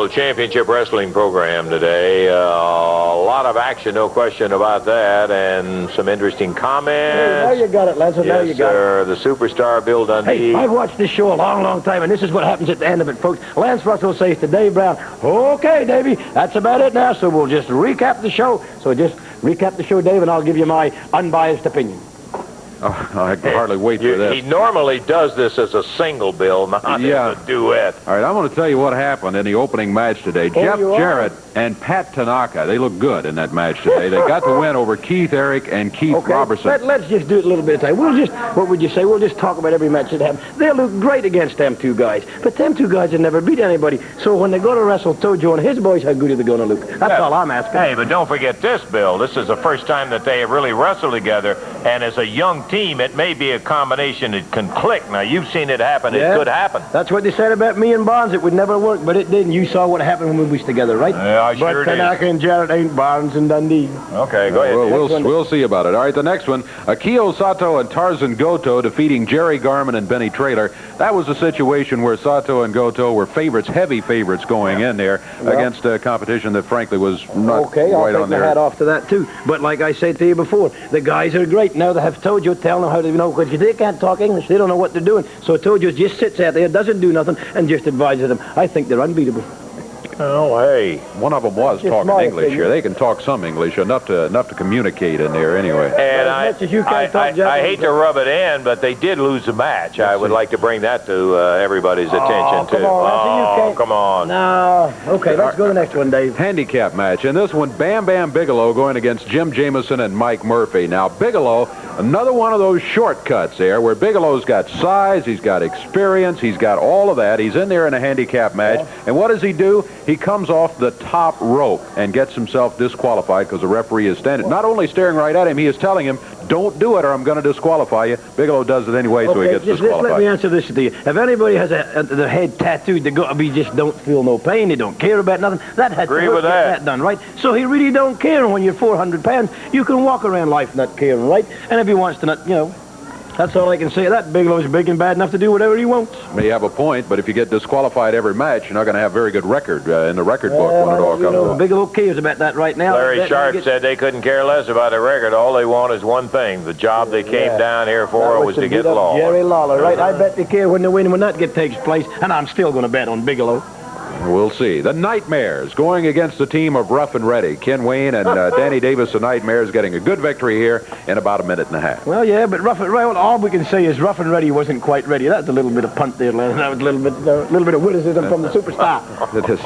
Championship Wrestling program today. A lot of action, no question about that, and some interesting comments. Hey, now you got it, Lance. Now you got it. The superstar Bill Dundee. Hey, I've watched this show a long, long time, and this is what happens at the end of it, folks. Lance Russell says to Dave Brown, "Okay, Davey, that's about it now, so we'll just recap the show." So just recap the show, Dave, and I'll give you my unbiased opinion. Oh, I can hardly wait for this. He normally does this as a single, Bill, not as a duet. All right, I'm going to tell you what happened in the opening match today. Jeff Jarrett and Pat Tanaka, they look good in that match today. They got the win over Keith Eric and Keith Robertson. Let's just do it a little bit of time. We'll just, what would you say? We'll just talk about every match that happens. They look great against them two guys, but them two guys have never beat anybody. So when they go to wrestle Tojo and his boys, how good are they going to look? That's all I'm asking. Hey, but don't forget this, Bill. This is the first time that they have really wrestled together, and as a young team, it may be a combination that can click. Now, you've seen it happen. Yeah, it could happen. That's what they said about me and Barnes. It would never work, but it did. And you saw what happened when we was together, right? Yeah, I sure did. But Tanaka and Jarrett ain't Barnes and Dundee. Okay, go ahead. We'll see about it. All right, the next one, Akio Sato and Tarzan Goto defeating Jerry Garman and Benny Traylor. That was a situation where Sato and Goto were favorites, heavy favorites going in there against a competition that frankly was not okay, right I'll on take my there. hat off to that too. But like I said to you before, the guys are great. Now they have Tojo telling them how to, because they can't talk English. They don't know what they're doing. So Tojo just sits out there, doesn't do nothing, and just advises them. I think they're unbeatable. Oh, hey. One of them was talking English here. They can talk some English, enough to communicate in there anyway. And I hate to rub it in, but they did lose the match. I would like to bring that to everybody's attention, too. Come on. No. Okay, let's go to the next one, Dave. Handicap match. And this one, Bam Bam Bigelow going against Jim Jameson and Mike Murphy. Now, Bigelow, another one of those shortcuts there where Bigelow's got size, he's got experience, he's got all of that. He's in there in a handicap match. And what does he do? He comes off the top rope and gets himself disqualified because the referee is standing. Not only staring right at him, he is telling him, don't do it or I'm going to disqualify you. Bigelow does it anyway, so he gets disqualified. Let me answer this to you. If anybody has their head tattooed, they got to be just don't feel no pain. They don't care about nothing. That had to get that done, right? So he really don't care. And when you're 400 pounds, you can walk around life not caring, right? And if he wants to not, that's all I can say. That Bigelow's big and bad enough to do whatever he wants. May have a point, but if you get disqualified every match, you're not going to have a very good record in the record book when it all comes out. Bigelow cares about that right now. Larry Sharp said they couldn't care less about a record. All they want is one thing. The job they came down here for was to get Lawler. Jerry Lawler, right? I bet they care when they win when that takes place, and I'm still going to bet on Bigelow. We'll see. The Nightmares going against the team of Rough and Ready. Ken Wayne and Danny Davis, the Nightmares, getting a good victory here in about a minute and a half. Well, yeah, but all we can say is Rough and Ready wasn't quite ready. That's a little bit of punt there, Len. That was a little bit of witticism from the superstar.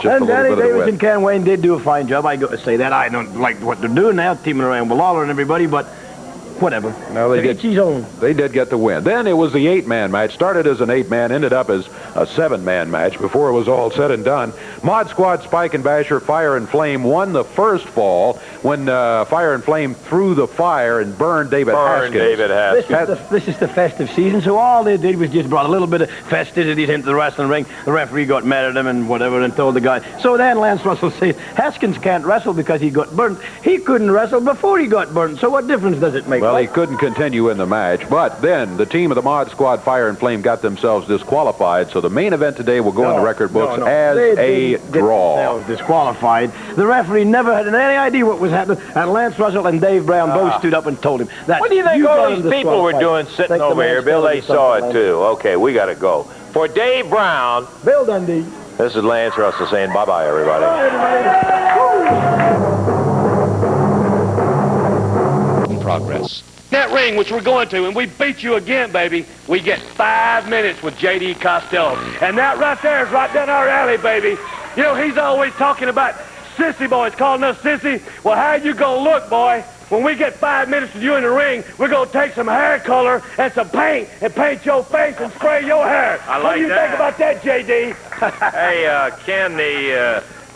And Danny Davis and Ken Wayne did do a fine job. I got to say that. I don't like what they're doing now, teaming around with Lawler and everybody, but whatever. No, they did get the win. Then it was the 8-man match. Started as an 8-man, ended up as a 7-man match before it was all said and done. Mod Squad, Spike and Basher, Fire and Flame won the first fall when Fire and Flame threw the fire and burned David Haskins. This is the festive season, so all they did was just brought a little bit of festivities into the wrestling ring. The referee got mad at him and whatever and told the guy. So then Lance Russell said, Haskins can't wrestle because he got burnt. He couldn't wrestle before he got burnt, so what difference does it make? Well, he couldn't continue in the match, but then the team of the Mod Squad, Fire and Flame, got themselves disqualified, so the main event today will go in the record books as a draw. Disqualified. The referee never had any idea what was happening, and Lance Russell and Dave Brown both stood up and told him that. What do you think all these people were doing sitting over here, Bill? They saw it too. Okay, we got to go. For Dave Brown, Bill Dundee, this is Lance Russell saying bye-bye, everybody. Progress. That ring, which we're going to, and we beat you again, baby, we get 5 minutes with J.D. Costello. And that right there is right down our alley, baby. He's always talking about sissy boys, calling us sissy. Well, how you gonna look, boy? When we get 5 minutes with you in the ring, we're gonna take some hair color and some paint and paint your face and spray your hair. I like that. What do you think about that, J.D.? Hey, Ken,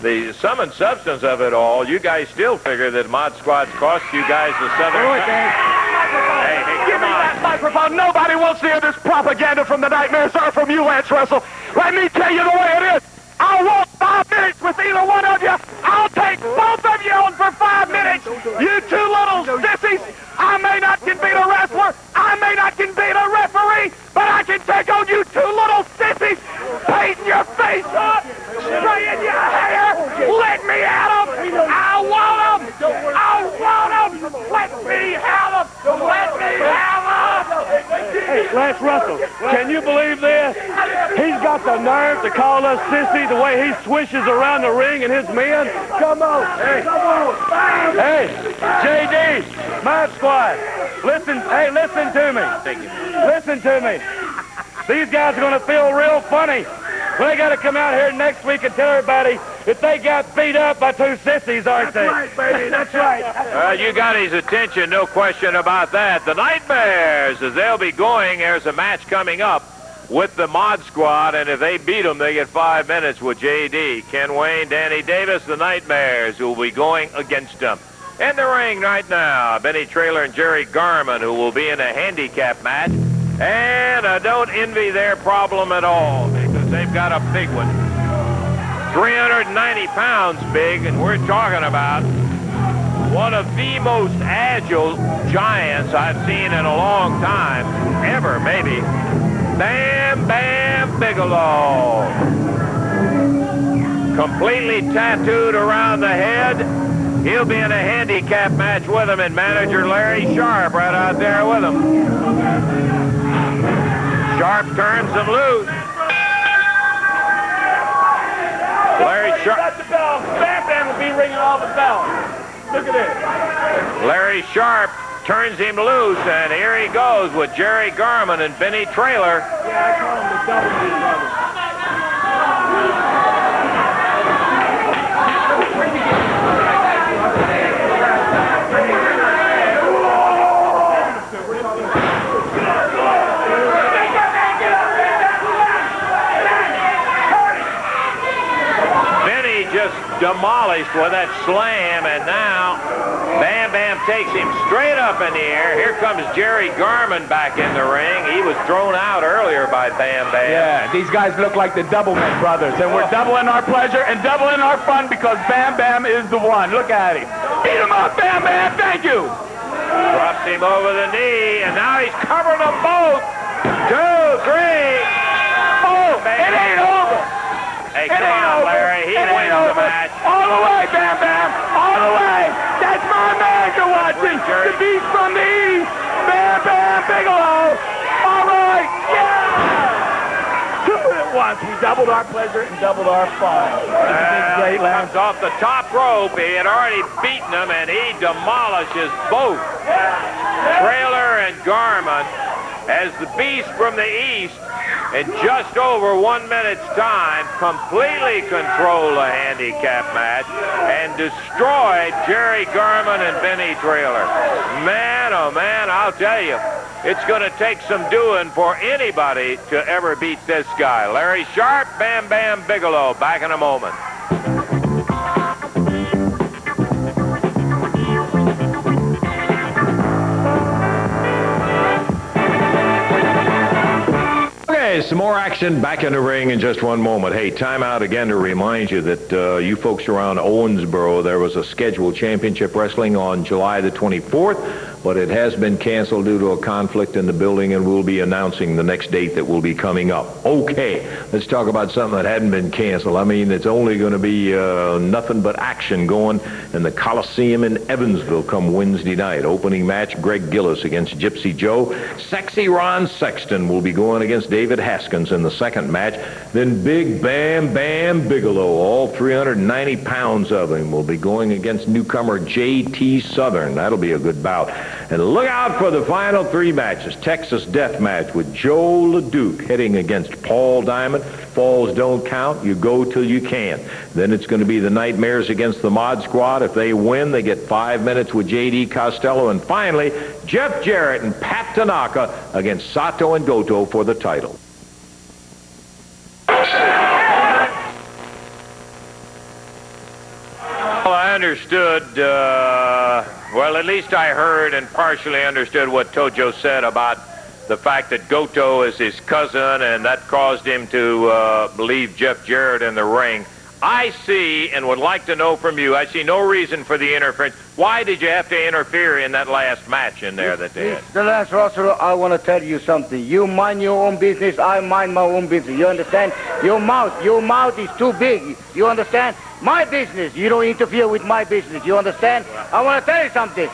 the sum and substance of it all, you guys still figure that Mod Squad's cost you guys the Southern... Hey, give me that microphone. Nobody wants to hear this propaganda from the Nightmares or from you, Lance Russell. Let me tell you the way it is. I'll walk 5 minutes with either one of you. I'll take both of you on for 5 minutes. You two little sissies. I may not can beat a wrestler. I may not can beat a referee. But I can take on you two little sissies. Painting your face up. Spraying your hair. Lance Russell, can you believe this? He's got the nerve to call us sissy the way he swishes around the ring and his men. Come on. Hey, come on. Hey, JD, Mod Squad, listen to me. Listen to me. These guys are going to feel real funny. Well, they got to come out here next week and tell everybody that they got beat up by two sissies, aren't they? That's right, baby. That's right. You got his attention, no question about that. The Nightmares, as they'll be going, there's a match coming up with the Mod Squad, and if they beat them, they get 5 minutes with J.D. Ken Wayne, Danny Davis, the Nightmares, who will be going against them. In the ring right now, Benny Traylor and Jerry Garman, who will be in a handicap match. And I don't envy their problem at all, because they've got a big one. 390 pounds big, and we're talking about one of the most agile giants I've seen in a long time, ever maybe. Bam Bam Bigelow. Completely tattooed around the head. He'll be in a handicap match with him, and manager Larry Sharp right out there with him. Sharp turns him loose. Larry Sharp. Got the bell. Bam Bam will be ringing all the bells. Look at this. Larry Sharp turns him loose, and here he goes with Jerry Garman and Benny Traylor. Yeah, I call him the double D brother. Just demolished with that slam, and now Bam Bam takes him straight up in the air. Here comes Jerry Garman back in the ring. He was thrown out earlier by Bam Bam. Yeah, these guys look like the Doublemint brothers, and we're doubling our pleasure and doubling our fun because Bam Bam is the one. Look at him. Beat him up, Bam Bam. Thank you. Drops him over the knee, and now he's covering them both. 2, 3. Oh, it ain't over. Hey, come on, Larry. He wins the match. All the way, Bam Bam. All the way. That's my man you're watching. The beast from the east. Bam Bam Bigelow. All right. Yeah. 2 at once. We doubled our pleasure and doubled our fun. He comes off the top rope. He had already beaten him, and he demolishes both Traylor and Garman as the beast from the east. In just over 1 minute's time, completely controlled a handicap match and destroyed Jerry Garman and Benny Traylor. Man, oh man, I'll tell you, it's going to take some doing for anybody to ever beat this guy. Larry Sharp, Bam Bam Bigelow, back in a moment. Some more action back in the ring in just one moment. Hey, time out again to remind you that you folks around Owensboro, there was a scheduled championship wrestling on July the 24th, but it has been canceled due to a conflict in the building, and we'll be announcing the next date that will be coming up. Okay, let's talk about something that hadn't been canceled. I mean, it's only going to be nothing but action going in the Coliseum in Evansville come Wednesday night. Opening match, Greg Gillis against Gypsy Joe. Sexy Ron Sexton will be going against David Haskins in the second match. Then Big Bam Bam Bigelow, all 390 pounds of him, will be going against newcomer J.T. Southern. That'll be a good bout. And look out for the final 3 matches. Texas Death Match with Joe LeDuc heading against Paul Diamond. Falls don't count. You go till you can. Then it's going to be the Nightmares against the Mod Squad. If they win, they get 5 minutes with J.D. Costello. And finally, Jeff Jarrett and Pat Tanaka against Sato and Goto for the title. Well, I understood, well, at least I heard and partially understood what Tojo said about the fact that Goto is his cousin, and that caused him to leave Jeff Jarrett in the ring. I see and would like to know from you, I see no reason for the interference. Why did you have to interfere in that last match in there that they had? Mr. Lance Russell, I want to tell you something. You mind your own business, I mind my own business. You understand? Your mouth is too big. You understand? My business. You don't interfere with my business. You understand? I want to tell you something.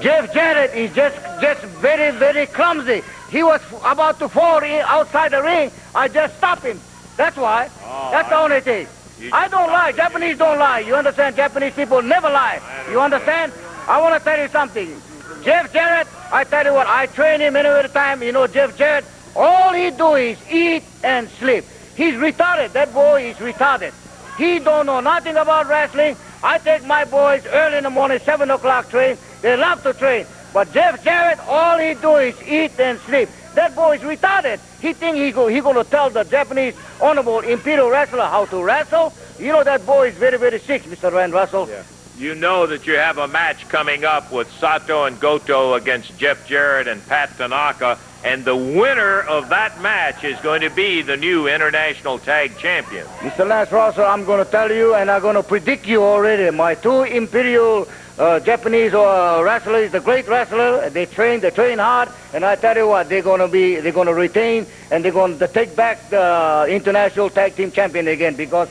Jeff Jarrett is just very, very clumsy. He was about to fall outside the ring. I just stopped him. That's why. That's the only thing. I don't lie. Japanese don't lie. You understand? Japanese people never lie. You understand? I want to tell you something. Jeff Jarrett, I tell you what, I train him every time. You know, Jeff Jarrett, all he do is eat and sleep. He's retarded. That boy is retarded. He don't know nothing about wrestling. I take my boys early in the morning, 7 o'clock train. They love to train. But Jeff Jarrett, all he do is eat and sleep. That boy is retarded. He think he gonna tell the Japanese honorable imperial wrestler how to wrestle. You know that boy is very, very sick, Mr. Rand Russell. Yeah. You know that you have a match coming up with Sato and Goto against Jeff Jarrett and Pat Tanaka, and the winner of that match is going to be the new International Tag Champion. Mr. Lance Russell, I'm going to tell you, and I'm going to predict you already. My two imperial Japanese wrestlers, the great wrestler, they train hard, and I tell you what, they're going to retain, and they're going to take back the International Tag Team Champion again, because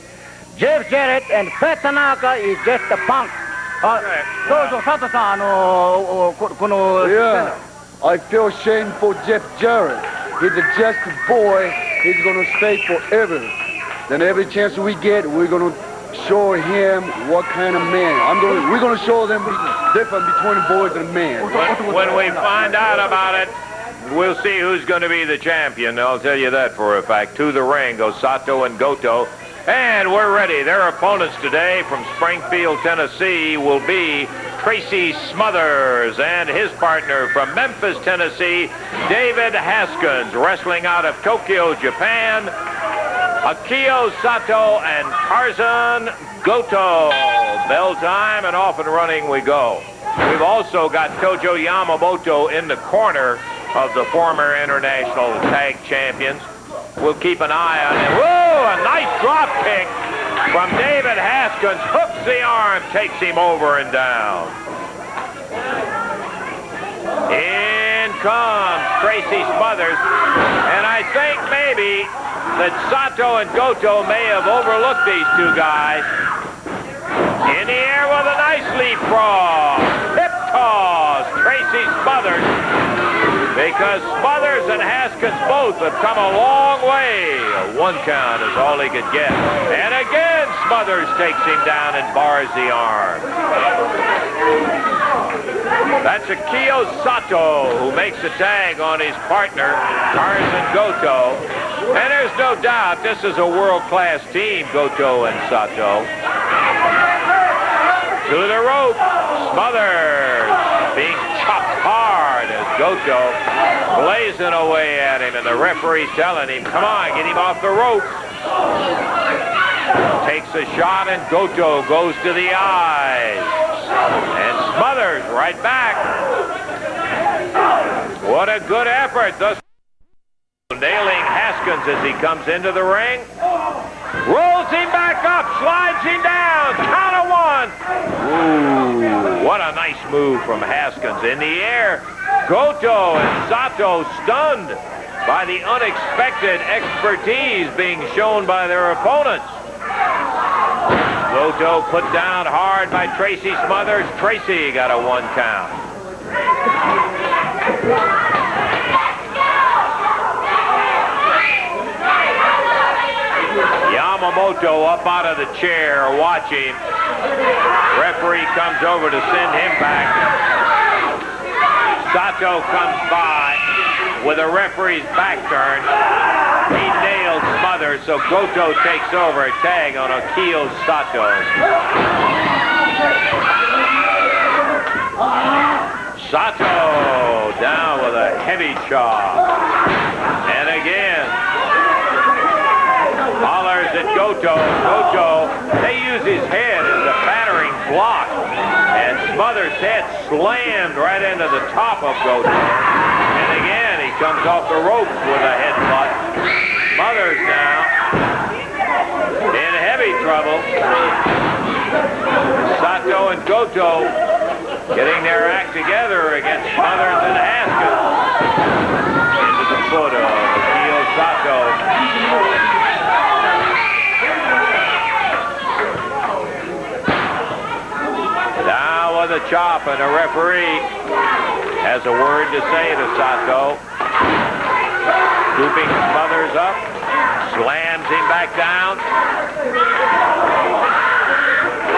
Jeff Jarrett and Pat Tanaka is just a punk. Yeah, I feel shame for Jeff Jarrett. He's just a boy. He's going to stay forever. Then every chance we get, we're going to show him what kind of man. We're going to show them the difference between boys and men. When we find out about it, we'll see who's going to be the champion. I'll tell you that for a fact. To the ring go Sato and Goto. And we're ready. Their opponents today from Springfield, Tennessee will be Tracy Smothers and his partner from Memphis, Tennessee, David Haskins, wrestling out of Tokyo, Japan, Akio Sato and Tarzan Goto. Bell time and off and running we go. We've also got Tojo Yamamoto in the corner of the former International Tag Champions. We'll keep an eye on him. Whoa, a nice drop kick from David Haskins. Hooks the arm, takes him over and down. In comes Tracy Smothers. And I think maybe that Sato and Goto may have overlooked these two guys. In the air with a nice leapfrog. Hip toss, Tracy Smothers. Because Smothers and Haskins both have come a long way. A 1 count is all he could get. And again, Smothers takes him down and bars the arm. That's Akio Sato who makes a tag on his partner, Tarzan Goto. And there's no doubt this is a world-class team, Goto and Sato. To the rope, Smothers being chopped hard as Goto blazing away at him, and the referee's telling him, come on, get him off the rope. Takes a shot, and Goto goes to the eyes. And Smothers right back. What a good effort. Thus nailing Haskins as he comes into the ring. Rolls him back up, slides him down, count of 1. Ooh, what a nice move from Haskins. In the air, Goto and Sato stunned by the unexpected expertise being shown by their opponents. Goto put down hard by Tracy Smothers. Tracy got a 1 count. Yamamoto up out of the chair watching. Referee comes over to send him back. Sato comes by with a referee's back turned. He nailed Smothers, so Goto takes over a tag on Akio Sato. Sato down with a heavy chop. And again, hollers at Goto. Goto, they use his head as a battering block. And Smothers' head slammed right into the top of Goto. And again, he comes off the ropes with a headbutt. Smothers now in heavy trouble. Sato and Goto getting their act together against Smothers and Haskins. Into the foot of Akio Sato. Now with a chop, and the referee has a word to say to Sato. Scooping Smothers up. Slams him back down.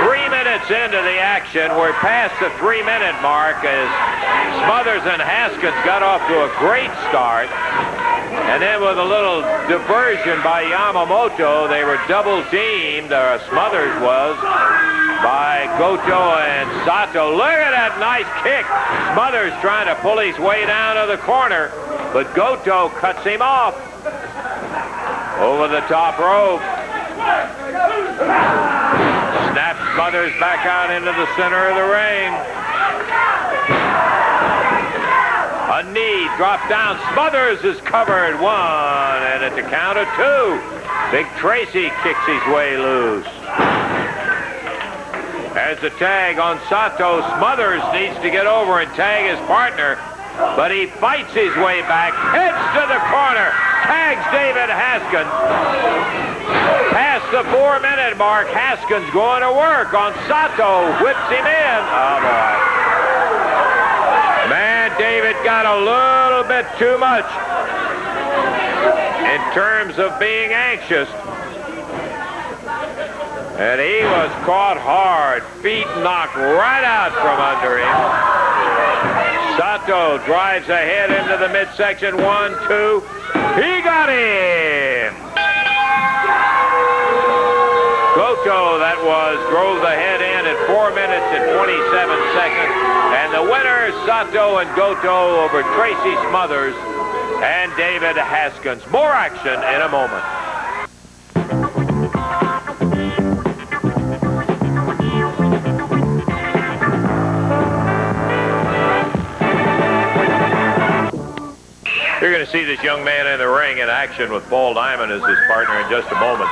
3 minutes into the action. We're past the 3-minute mark as Smothers and Haskins got off to a great start. And then with a little diversion by Yamamoto, they were double-teamed, Smothers was, by Goto and Sato. Look at that nice kick. Smothers trying to pull his way down to the corner, but Goto cuts him off. Over the top rope. Snaps Smothers back out into the center of the ring. A knee dropped down. Smothers is covered. 1, and at the count of 2, Big Tracy kicks his way loose. As the tag on Sato, Smothers needs to get over and tag his partner, but he fights his way back, heads to the corner, tags David Haskins. Past the 4-minute mark, Haskins going to work on Sato, whips him in. Oh, boy. Man, David got a little bit too much in terms of being anxious. And he was caught hard, feet knocked right out from under him. Sato drives ahead into the midsection. 1, 2. He got him. Goto, that was, drove the head in at 4 minutes and 27 seconds. And the winner, Sato and Goto over Tracy Smothers and David Haskins. More action in a moment. You're going to see this young man in the ring in action with Paul Diamond as his partner in just a moment.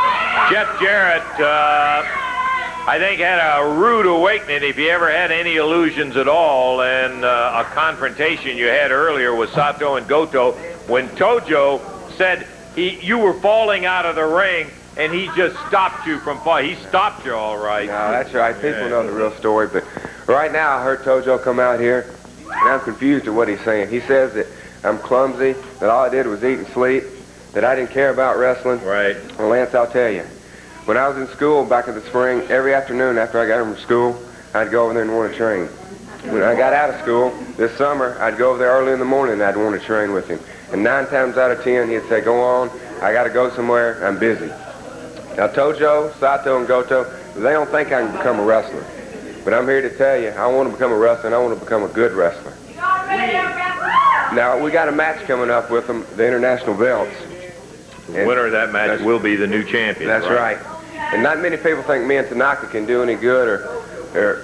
Jeff Jarrett, I think, had a rude awakening, if he ever had any illusions at all, in a confrontation you had earlier with Sato and Goto when Tojo said you were falling out of the ring and he just stopped you from falling. He stopped you all right. No, that's right. People know the real story, but right now I heard Tojo come out here and I'm confused at what he's saying. He says that I'm clumsy, that all I did was eat and sleep, that I didn't care about wrestling. Right. Well, Lance, I'll tell you. When I was in school back in the spring, every afternoon after I got home from school, I'd go over there and want to train. When I got out of school this summer, I'd go over there early in the morning and I'd want to train with him. And 9 times out of 10, he'd say, go on, I got to go somewhere, I'm busy. Now, Tojo, Sato, and Goto, they don't think I can become a wrestler. But I'm here to tell you, I want to become a wrestler and I want to become a good wrestler. Now, we got a match coming up with them, the international belts. The winner of that match will be the new champion. That's right. And not many people think me and Tanaka can do any good or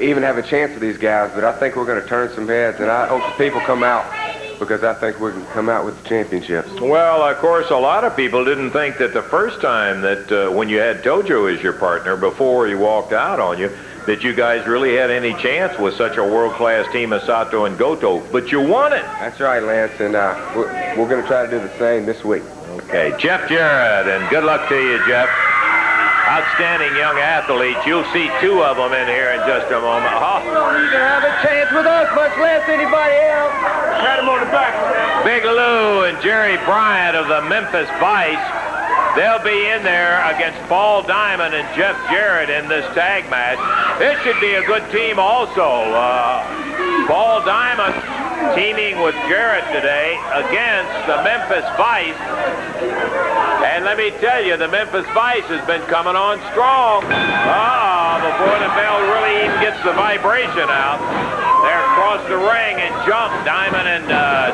even have a chance with these guys, but I think we're going to turn some heads, and I hope the people come out because I think we can come out with the championships. Well, of course, a lot of people didn't think that the first time that when you had Tojo as your partner before he walked out on you, that you guys really had any chance with such a world-class team as Sato and Goto, but you won it. That's right, Lance, and we're going to try to do the same this week. Okay, Jeff Jarrett, and good luck to you, Jeff. Outstanding young athletes. You'll see 2 of them in here in just a moment. Oh. You don't even have a chance with us, much less anybody else. Pat him on the back. Big Lou and Jerry Bryant of the Memphis Vice. They'll be in there against Paul Diamond and Jeff Jarrett in this tag match. This should be a good team also. Paul Diamond teaming with Jarrett today against the Memphis Vice. And let me tell you, the Memphis Vice has been coming on strong. Before the bell really even gets the vibration out. They're across the ring and jump, Diamond and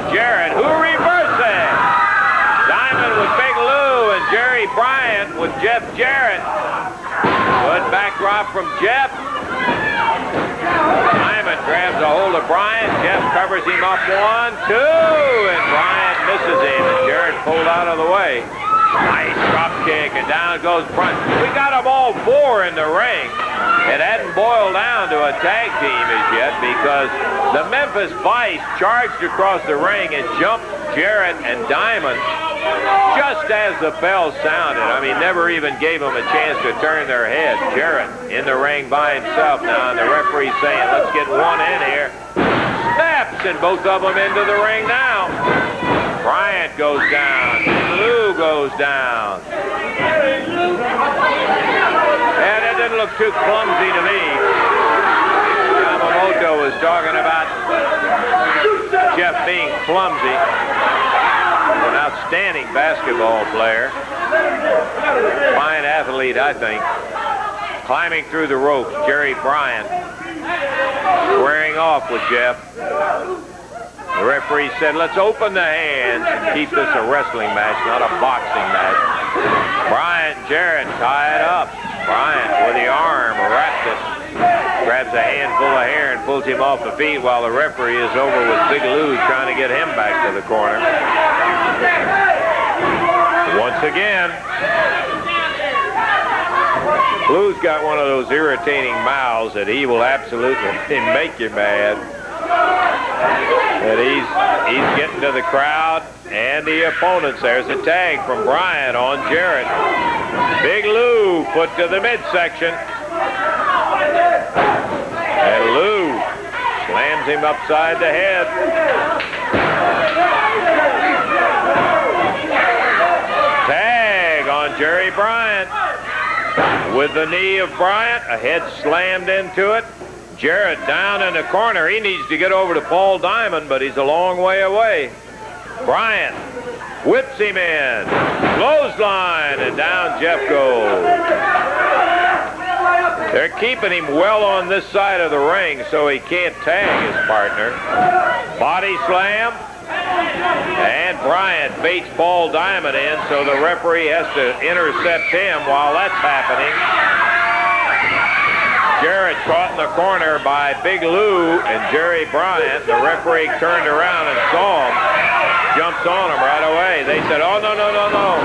Jarrett, who reverse it. Diamond with Big Lou and Jerry Bryant with Jeff Jarrett. Good backdrop from Jeff. Diamond grabs a hold of Bryant. Jeff covers him up 1, 2, and Bryant misses him, and Jarrett pulled out of the way. Nice drop kick, and down goes Bryant. We got them all 4 in the ring. It hadn't boiled down to a tag team as yet because the Memphis Vice charged across the ring and jumped Jarrett and Diamond just as the bell sounded. I mean, never even gave them a chance to turn their head. Jarrett in the ring by himself now, and the referee's saying, let's get one in here. Snaps, and both of them into the ring now. Bryant goes down. Lou goes down. And it didn't look too clumsy to me. Yamamoto was talking about Jeff being clumsy. An outstanding basketball player. Fine athlete, I think. Climbing through the ropes, Jerry Bryant squaring off with Jeff. The referee said, let's open the hands and keep this a wrestling match, not a boxing match. Bryant and Jarrett tie it up. Bryant with the arm wrapped it. Grabs a handful of hair and pulls him off the feet while the referee is over with Big Lou trying to get him back to the corner. Once again, Lou's got one of those irritating mouths that he will absolutely make you mad. And he's getting to the crowd and the opponents. There's a tag from Bryant on Jarrett. Big Lou put to the midsection. And Lou slams him upside the head. Tag on Jerry Bryant. With the knee of Bryant, a head slammed into it. Jarrett down in the corner. He needs to get over to Paul Diamond, but he's a long way away. Bryant whips him in. Clothesline, and down Jeff goes. They're keeping him well on this side of the ring so he can't tag his partner. Body slam. And Bryant baits Paul Diamond in, so the referee has to intercept him while that's happening. Jarrett caught in the corner by Big Lou and Jerry Bryant. The referee turned around and saw him. Jumps on him right away. They said, oh, no, no, no, no.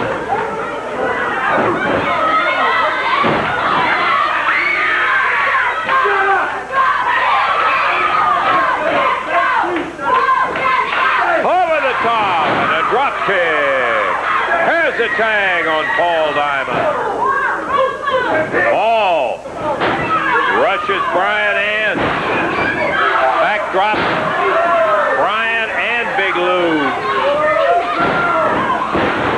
Top and a drop kick. Here's a tag on Paul Diamond. Paul rushes Bryant in. Backdrop. Bryant and Big Lou.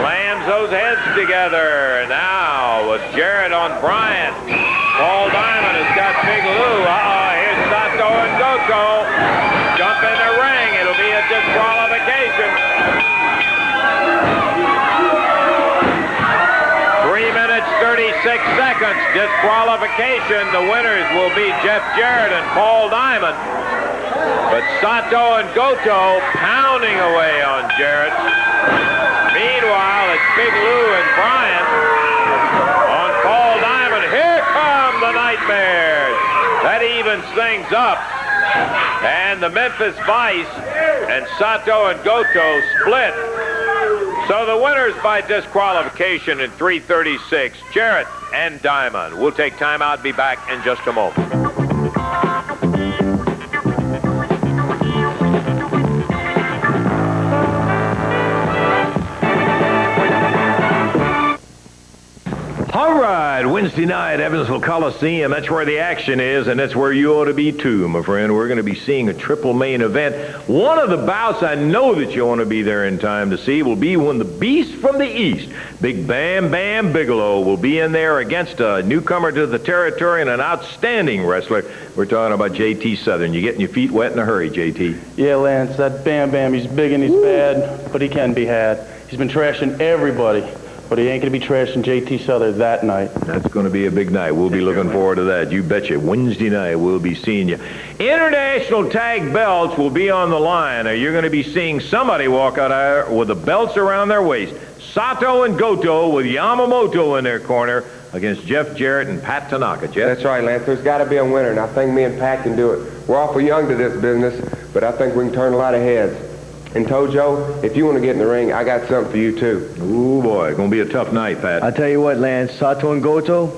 Slams those heads together. Now with Jarrett on Bryant. Paul Diamond has got Big Lou. Here's Sato and Goto. Jump in the ring. It'll be a disqualification. 3 minutes, 36 seconds. Disqualification. The winners will be Jeff Jarrett and Paul Diamond. But Sato and Goto pounding away on Jarrett. Meanwhile, it's Big Lou and Bryant on Paul Diamond. Here come the Nightmares. That evens things up. And the Memphis Vice and Sato and Goto split. So the winners by disqualification in 3:36, Jarrett and Diamond. We'll take time out, be back in just a moment. All right, Wednesday night, Evansville Coliseum. That's where the action is, and that's where you ought to be too, my friend. We're going to be seeing a triple main event. One of the bouts I know that you want to be there in time to see will be when the Beast from the East, Big Bam Bam Bigelow, will be in there against a newcomer to the territory and an outstanding wrestler. We're talking about JT Southern. You getting your feet wet in a hurry, JT? Yeah, Lance, that Bam Bam, he's big and he's bad, but he can be had. He's been trashing everybody. But he ain't going to be trashing JT Southern that night. That's going to be a big night. We'll be looking forward to that. You betcha. Wednesday night, we'll be seeing you. International tag belts will be on the line. You're going to be seeing somebody walk out there with the belts around their waist. Sato and Goto with Yamamoto in their corner against Jeff Jarrett and Pat Tanaka. Jeff? That's right, Lance. There's got to be a winner, and I think me and Pat can do it. We're awful young to this business, but I think we can turn a lot of heads. And Tojo, if you want to get in the ring, I got something for you, too. Ooh, boy. Going to be a tough night, Pat. I tell you what, Lance, Sato and Goto,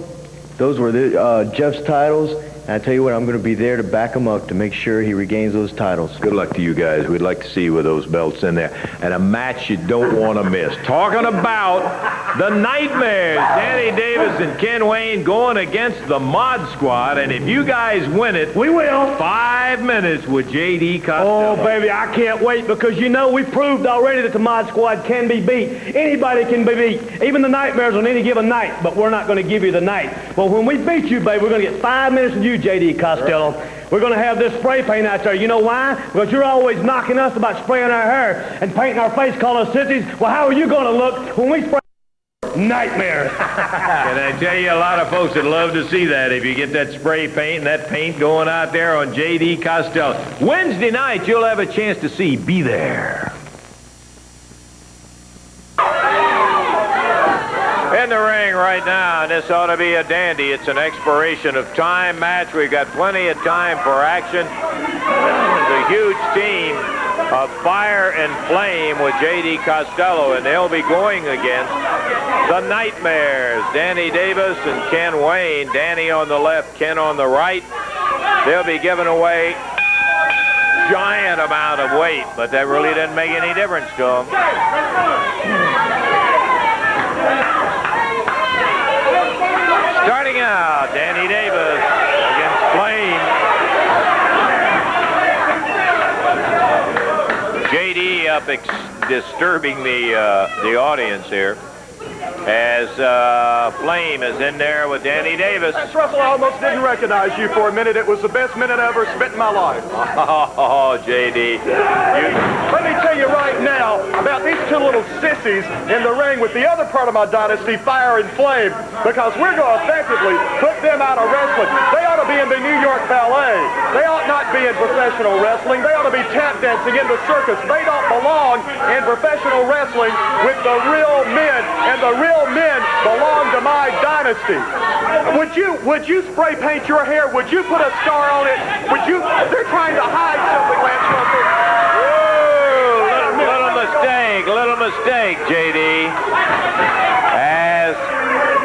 those were Jeff's titles, And I tell you what, I'm going to be there to back him up to make sure he regains those titles. Good luck to you guys. We'd like to see you with those belts in there. And a match you don't want to miss. Talking about the Nightmares. Danny Davis and Ken Wayne going against the Mod Squad. And if you guys win it, we will. 5 minutes with J.D. Costello. Oh, baby, I can't wait because, you know, we've proved already that the Mod Squad can be beat. Anybody can be beat, even the Nightmares on any given night, but we're not going to give you the night. Well, when we beat you, baby, we're going to get 5 minutes with you, J.D. Costello. We're going to have this spray paint out there. You know why? Because you're always knocking us about spraying our hair and painting our face, calling us sissies. Well, how are you going to look when we spray Nightmares? Can I tell you, a lot of folks would love to see that if you get that spray paint and that paint going out there on J.D. Costello. Wednesday night, you'll have a chance to see Be There. In the ring right now, this ought to be a dandy. It's an expiration of time match. We've got plenty of time for action. The huge team of Fire and Flame with J.D. Costello, and they'll be going against the Nightmares, Danny Davis and Ken Wayne. Danny on the left, Ken on the right. They'll be giving away giant amount of weight, but that really doesn't make any difference to them. Starting out, Danny Davis against Flame. J.D. up disturbing the audience here as Flame is in there with Danny Davis. Russell, I almost didn't recognize you for a minute. It was the best minute I ever spent in my life. Oh, J.D. Let me tell you right now about these two little sissies in the ring with the other part of my dynasty, Fire and Flame, because we're going to effectively put them out of wrestling. They ought to be in the New York Ballet. They ought not be in professional wrestling. They ought to be tap dancing in the circus. They don't belong in professional wrestling with the real men, and the real men belong to my dynasty. Would you spray paint your hair? Would you put a star on it? They're trying to hide something, Lance Russell. Little mistake, J.D. As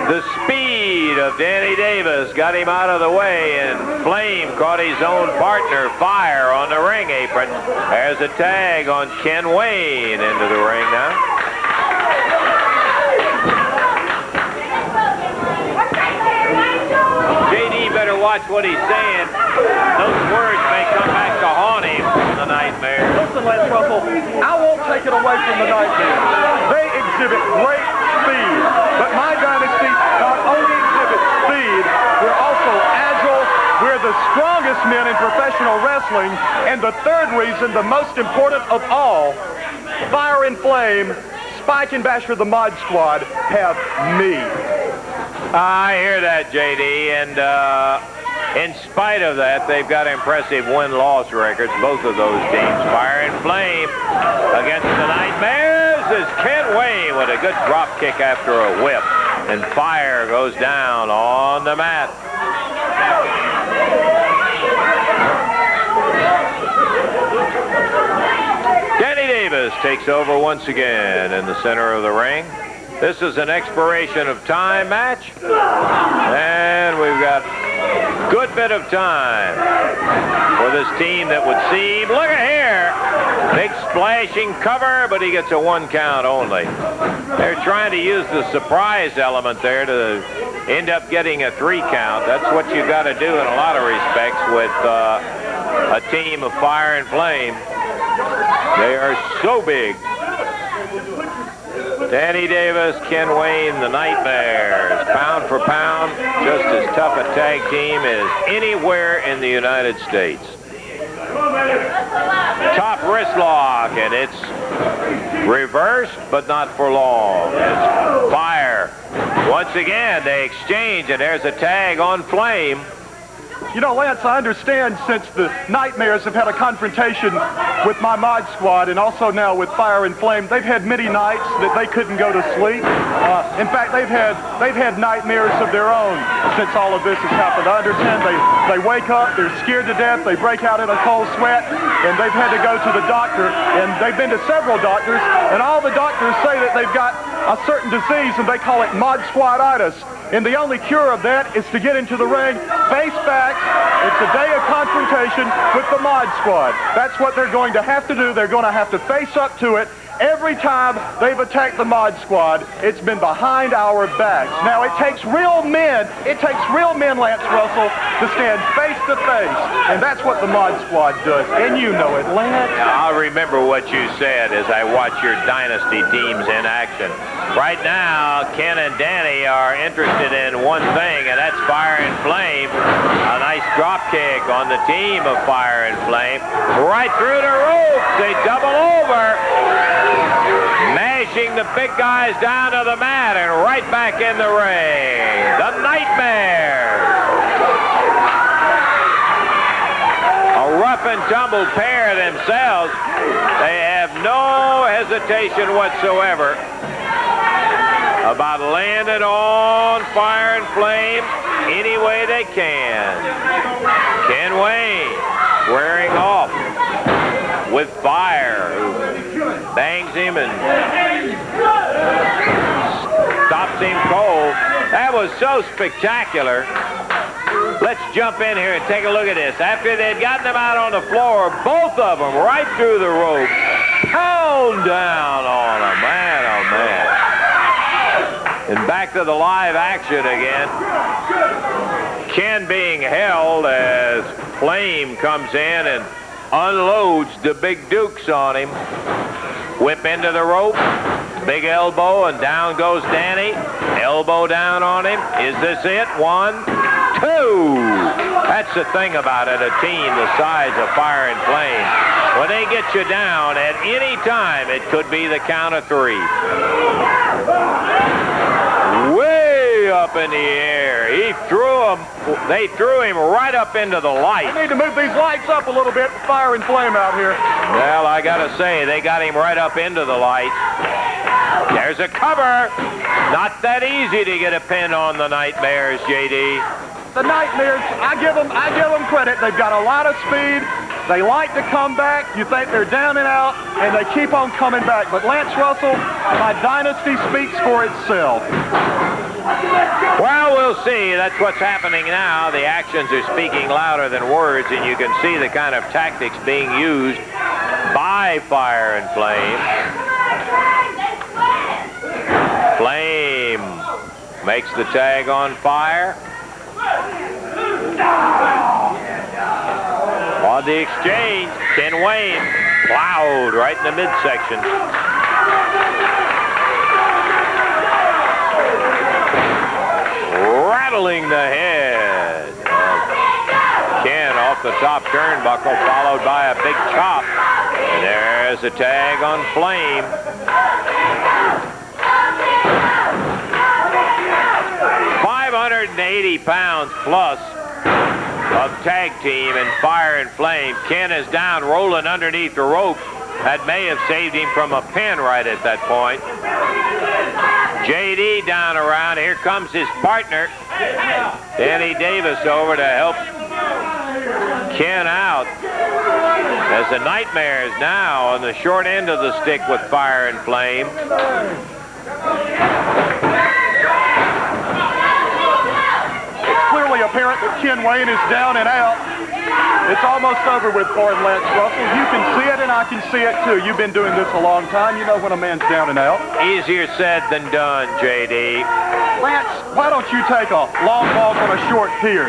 the speed of Danny Davis got him out of the way, and Flame caught his own partner, Fire, on the ring apron. There's a tag on Ken Wayne into the ring now. J.D. better watch what he's saying. Those words may come back to haunt him from the Nightmares. Listen, Lance Russell, I won't take it away from the Nightmares. They exhibit great speed, but my dynasty not only exhibits speed, we're also agile. We're the strongest men in professional wrestling, and the third reason, the most important of all, Fire and Flame, Spike and Basher, the Mod Squad, have me. I hear that, J.D., and in spite of that, they've got impressive win-loss records, both of those teams. Fire and Flame against the Nightmares is Ken Wayne with a good drop kick after a whip, and Fire goes down on the mat. Danny Davis takes over once again in the center of the ring. This is an expiration of time match, and we've got a good bit of time for this team that would seem, look at here, big splashing cover, but he gets a 1 count only. They're trying to use the surprise element there to end up getting a 3 count. That's what you got to do in a lot of respects with a team of Fire and Flame. They are so big. Danny Davis, Ken Wayne, the Nightmares. Pound for pound, just as tough a tag team as anywhere in the United States. Top wrist lock, and it's reversed, but not for long. It's Fire. Once again, they exchange, and there's a tag on Flame. You know, Lance, I understand since the Nightmares have had a confrontation with my Mod Squad and also now with Fire and Flame, they've had many nights that they couldn't go to sleep. In fact, they've had nightmares of their own since all of this has happened. I understand they wake up, they're scared to death, they break out in a cold sweat, and they've had to go to the doctor, and they've been to several doctors, and all the doctors say that they've got a certain disease, and they call it Mod Squaditis. And the only cure of that is to get into the ring, face facts. It's a day of confrontation with the Mod Squad. That's what they're going to have to do. They're going to have to face up to it. Every time they've attacked the Mod Squad, it's been behind our backs. Now, it takes real men, Lance Russell, to stand face to face. And that's what the Mod Squad does. And you know it, Lance. I'll remember what you said as I watch your Dynasty teams in action. Right now, Ken and Danny are interested in one thing, and that's Fire and Flame. A nice drop kick on the team of Fire and Flame. Right through the rope. They double over. Mashing the big guys down to the mat and right back in the ring. The Nightmares. A rough and tumble pair themselves. They have no hesitation whatsoever about landing on Fire and Flame any way they can. Ken Wayne squaring off with Fire, who bangs him and stops him cold. That was so spectacular. Let's jump in here and take a look at this. After they'd gotten them out on the floor, both of them right through the rope, pound down on them. Man, oh man. And back to the live action again. Ken being held as Flame comes in and unloads the big dukes on him. Whip into the rope, big elbow, and down goes Danny. Elbow down on him. Is this it? 1, 2. That's the thing about it, a team the size of Fire and Flame. When they get you down at any time, it could be the count of 3. Way up in the air. They threw him right up into the light. We need to move these lights up a little bit with Fire and Flame out here. Well, I gotta say, they got him right up into the light. There's a cover. Not that easy to get a pin on the Nightmares, JD. The Nightmares, I give them credit. They've got a lot of speed. They like to come back. You think they're down and out, and they keep on coming back. But Lance Russell, my Dynasty speaks for itself. Well, we'll see. That's what's happening now. The actions are speaking louder than words, and you can see the kind of tactics being used by Fire and Flame. Flame makes the tag on Fire. On the exchange, Ken Wayne plowed right in the midsection. Rattling the head of Ken off the top turnbuckle, followed by a big chop. And there's a tag on Flame. £580 plus of tag team and Fire and Flame. Ken is down, rolling underneath the rope. That may have saved him from a pin right at that point. JD down around. Here comes his partner, Danny Davis, over to help Ken out. As the Nightmares now on the short end of the stick with Fire and Flame. It's clearly apparent that Ken Wayne is down and out. It's almost over with for him, Lance Russell. You can see it, and I can see it, too. You've been doing this a long time. You know when a man's down and out. Easier said than done, JD. Lance, why don't you take a long walk on a short pier?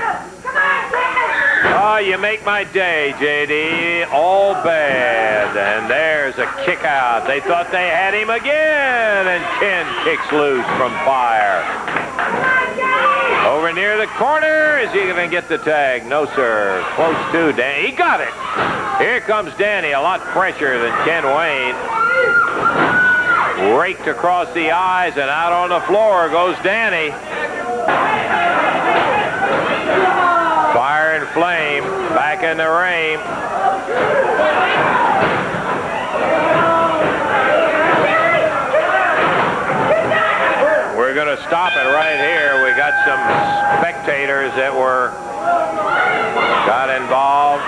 Oh, you make my day, JD. All bad. And there's a kick out. They thought they had him again, and Ken kicks loose from Fire. Over near the corner. Is he going to get the tag? No, sir. Close to Danny. He got it. Here comes Danny, a lot fresher than Ken Wayne. Raked across the eyes, and out on the floor goes Danny. Fire and Flame back in the ring. We're going to stop it right here. We got some spectators that got involved.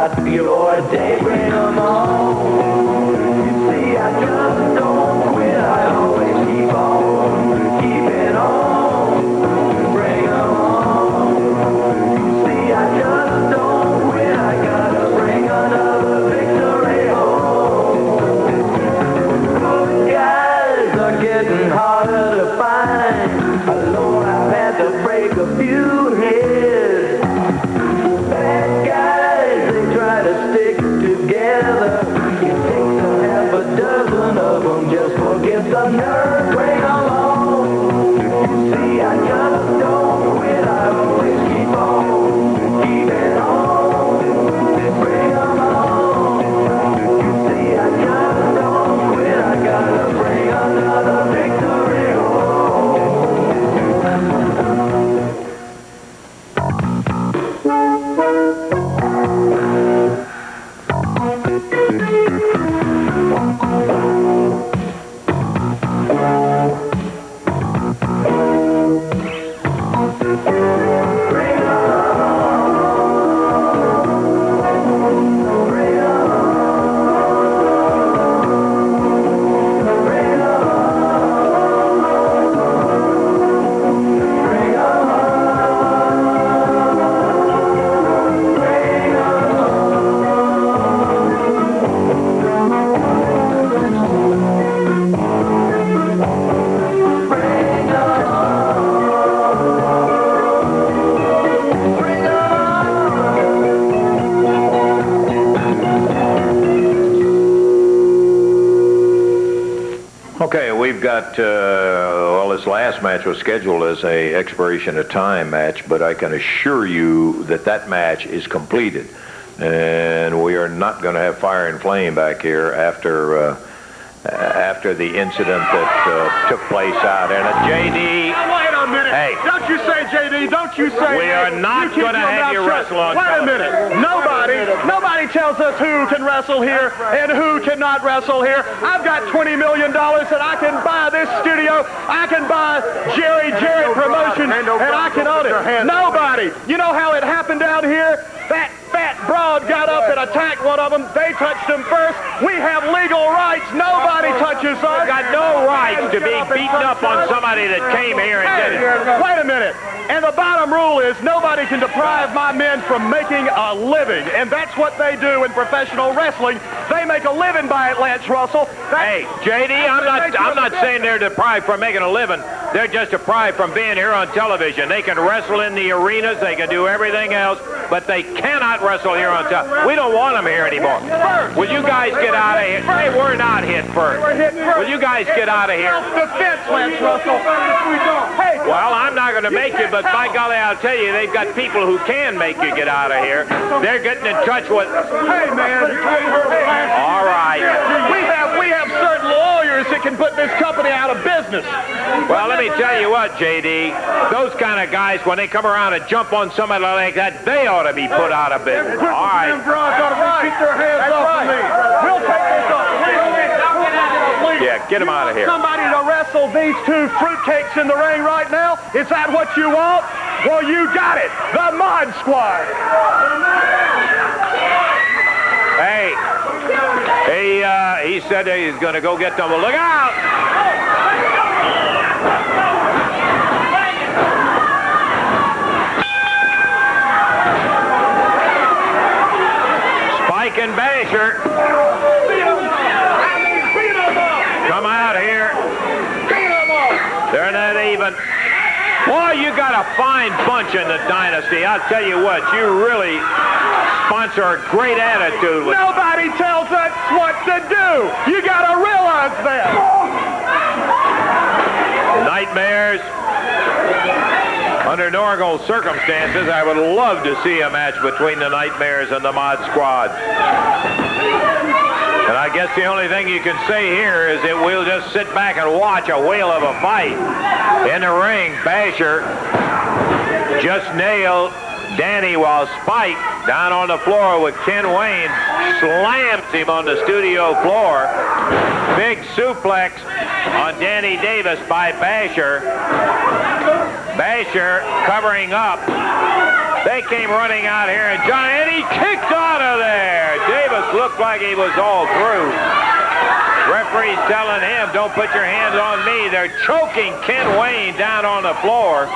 got your day, bring 'em on. You see, I just don't quit, I always keep on, keeping on, bring 'em on. You see, I just don't quit, I gotta bring another victory home. Good guys are getting harder to find, alone I've had to break a few heads. Bad guys, they try to stick together. It takes a half a dozen of them just forget the nerve. Bring 'em on. You see, I just don't quit. I always keep on, keeping on. Bring 'em on. You see, I just don't quit. I gotta bring another victory home. Okay, we've got, well, this last match was scheduled as a expiration of time match, but I can assure you that that match is completed. And we are not going to have fire and flame back here after the incident that took place out in it. J.D. Now, wait a minute. Hey. Don't you say, J.D., don't you say We are not going to have you wrestle on Wait a television. minute. Nobody tells us who can wrestle here and who cannot wrestle here. I've got $20 million that I can buy this studio. I can buy Jerry Jarrett Promotions, and I can own it. Nobody. You know how it happened down here? That fat broad got up and attacked one of them. They touched him first. We have legal rights. Nobody touches us. We've got no right to be beaten up on somebody that came here and did it. Wait a minute. And the bottom rule is nobody can deprive my men from making a living. And that's what they do in professional wrestling. They make a living by it, Lance Russell. Hey, J.D., I'm not saying they're deprived from making a living. They're just deprived from being here on television. They can wrestle in the arenas. They can do everything else, but they cannot wrestle here on television. We don't want them here anymore. Will you guys get out of here? Hey, we're not hit first. Will you guys get out of here? Self-defense, Lance Russell. Hey, well, I'm not going to make you, but by golly, I'll tell you, they've got people who can make you get out of here. They're getting in touch with... Hey, man. All right. We have certain lawyers that can put this company out of business. Well, let me tell you what, J.D., those kind of guys, when they come around and jump on somebody like that, they ought to be put out of business. All right. Keep their hands off of me. We'll take this off. Yeah, get them out of here. Somebody to wrestle these two fruitcakes in the ring right now? Is that what you want? Well, you got it. The Mod Squad. Hey, he said he's going to go get them. Well, look out! Spike and Basher. Come out here. They're not even. Boy, you got a fine bunch in the Dynasty. I'll tell you what, you really sponsor a great attitude. Nobody tells us what to do. You got to realize that. Nightmares. Under normal circumstances, I would love to see a match between the Nightmares and the Mod Squad. And I guess the only thing you can say here is that we'll just sit back and watch a whale of a fight. In the ring, Basher just nailed Danny while Spike, down on the floor with Ken Wayne, slams him on the studio floor. Big suplex on Danny Davis by Basher. Basher covering up. They came running out here, and he kicked out of there. Davis looked like he was all through. Referee's telling him, don't put your hands on me. They're choking Ken Wayne down on the floor.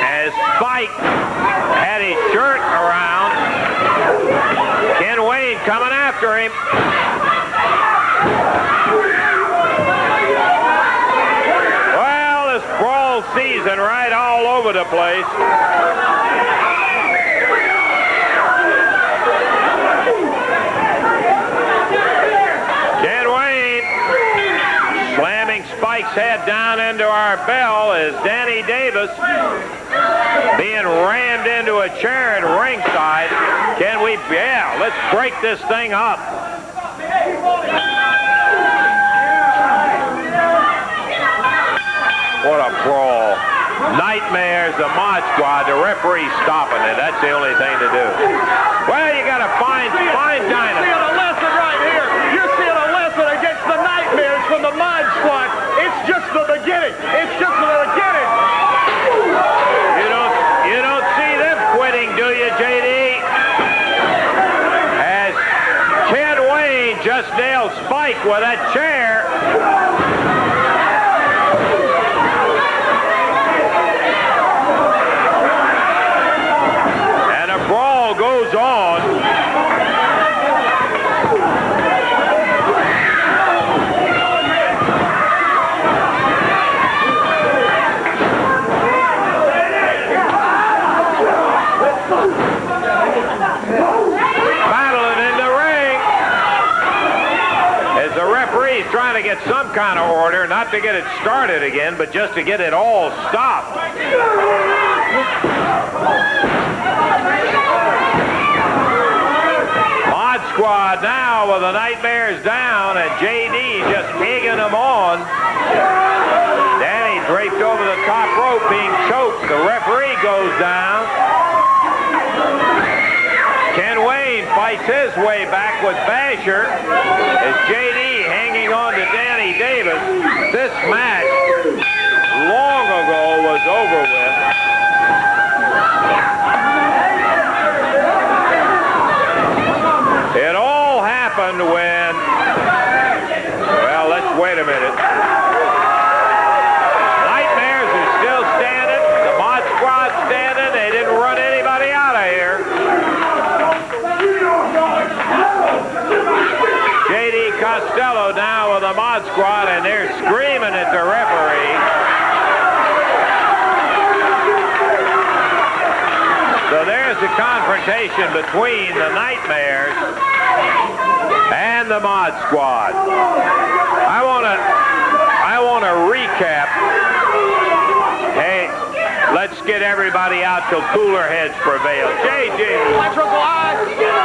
As Spike had his shirt around, Ken Wayne coming after him. Well, this brawl season right all over the place. Ken Wayne slamming Spike's head down into our bell as Danny Davis being rammed into a chair at ringside. Yeah, let's break this thing up. What a brawl. Nightmares, the Mod Squad, the referee stopping it. That's the only thing to do. Well, you got to find Dynamite. You're seeing a lesson right here. You're seeing a lesson against the Nightmares from the Mod Squad. It's just the beginning. It's just the beginning. You don't see them quitting, do you, J.D.? As Ken Wayne just nailed Spike with that chair. And a brawl goes on. He's trying to get some kind of order, not to get it started again, but just to get it all stopped. Mod Squad now with the Nightmares down, and J.D. just egging them on. Danny draped over the top rope, being choked. The referee goes down. Ken Wayne fights his way back with Basher as J.D. hanging on to Danny Davis. This match long ago was over with. It all happened when, well, let's wait a minute. Nightmares are still standing. The Mod Squad's standing. They didn't run anybody out of here. J.D. Costello now with the Mod Squad, and they're screaming at the referee. So there's the confrontation between the Nightmares and the Mod Squad. I want to recap. Hey, let's get everybody out till cooler heads prevail. J.D. Triple I,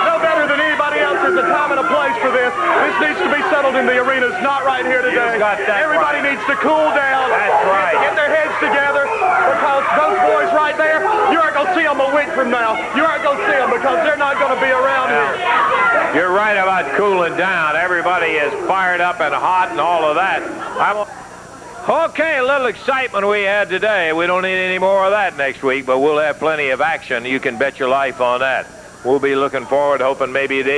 no better than anybody else. There's a time and a place for this. This needs to be settled in the arenas, not right here today. Everybody needs to cool down. That's right. Get their heads together, because those boys right there, you aren't going to see them a week from now. You aren't going to see them because they're not going to be around here. You're right about cooling down. Everybody is fired up and hot and all of that. Okay, a little excitement we had today. We don't need any more of that next week, but we'll have plenty of action. You can bet your life on that. We'll be looking forward, hoping maybe they